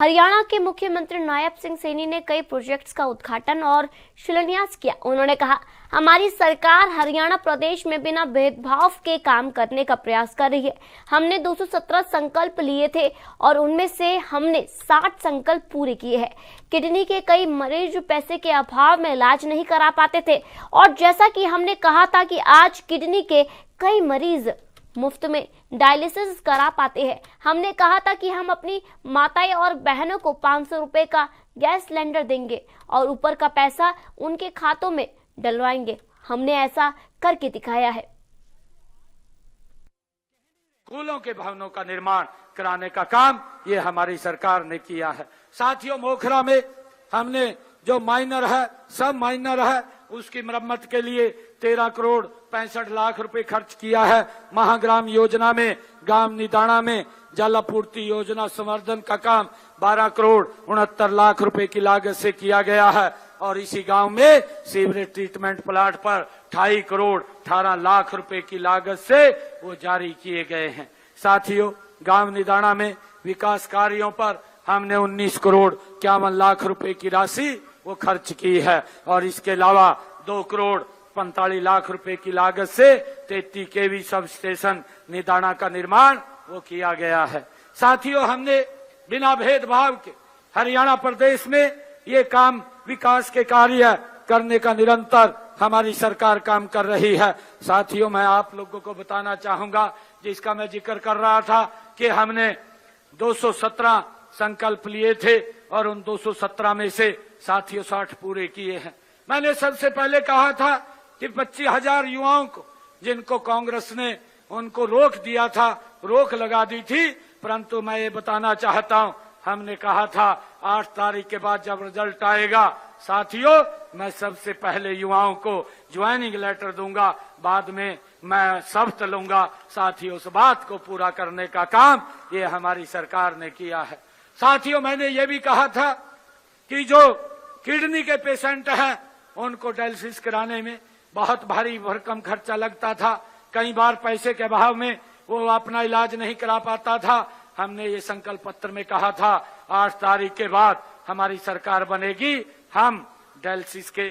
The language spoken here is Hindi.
हरियाणा के मुख्यमंत्री नायब सिंह सैनी ने कई प्रोजेक्ट्स का उद्घाटन और शिलान्यास किया। उन्होंने कहा, हमारी सरकार हरियाणा प्रदेश में बिना भेदभाव के काम करने का प्रयास कर रही है। हमने 217 संकल्प लिए थे और उनमें से हमने 60 संकल्प पूरे किए हैं। किडनी के कई मरीज पैसे के अभाव में इलाज नहीं करा पाते थे और जैसा कि हमने कहा था कि आज किडनी के कई मरीज मुफ्त में डायलिसिस करा पाते हैं। हमने कहा था कि हम अपनी माताएं और बहनों को 500 रुपए का गैस सिलेंडर देंगे और ऊपर का पैसा उनके खातों में डलवाएंगे। हमने ऐसा करके दिखाया है। स्कूलों के भवनों का निर्माण कराने का काम ये हमारी सरकार ने किया है। साथियों, मोखरा में हमने जो माइनर है, सब माइनर है, उसकी मरम्मत के लिए 13 करोड़ 65 लाख रुपए खर्च किया है। महाग्राम योजना में गांव निदाना में जल आपूर्ति योजना संवर्धन का काम 12 करोड़ 69 लाख रुपए की लागत से किया गया है और इसी गांव में सीवरेज ट्रीटमेंट प्लांट पर 2.5 करोड़ 18 लाख रुपए की लागत से वो जारी किए गए हैं। साथियों, गांव निदाना में विकास कार्यों पर हमने 19 करोड़ 51 लाख रुपए की राशि वो खर्च की है और इसके अलावा 2 करोड़ 45 लाख रुपए की लागत से 33 केवी सब स्टेशन निदाना का निर्माण वो किया गया है। साथियों, हमने बिना भेदभाव के हरियाणा प्रदेश में ये काम विकास के कार्य करने का निरंतर हमारी सरकार काम कर रही है। साथियों, मैं आप लोगों को बताना चाहूंगा, जिसका मैं जिक्र कर रहा था कि हमने 217 संकल्प लिए थे और उन 217 में से साथियों 60 पूरे किए हैं। मैंने सबसे पहले कहा था कि 25,000 युवाओं को, जिनको कांग्रेस ने उनको रोक दिया था, रोक लगा दी थी, परंतु मैं ये बताना चाहता हूं, हमने कहा था 8 तारीख के बाद जब रिजल्ट आएगा, साथियों, मैं सबसे पहले युवाओं को ज्वाइनिंग लेटर दूंगा, बाद में मैं शपथ लूंगा। साथियों, उस बात को पूरा करने का काम ये हमारी सरकार ने किया है। साथियों, मैंने ये भी कहा था कि जो किडनी के पेशेंट हैं उनको डायलिसिस कराने में बहुत भारी भरकम खर्चा लगता था। कई बार पैसे के अभाव में वो अपना इलाज नहीं करा पाता था। हमने ये संकल्प पत्र में कहा था 8 तारीख के बाद हमारी सरकार बनेगी, हम डायलिसिस के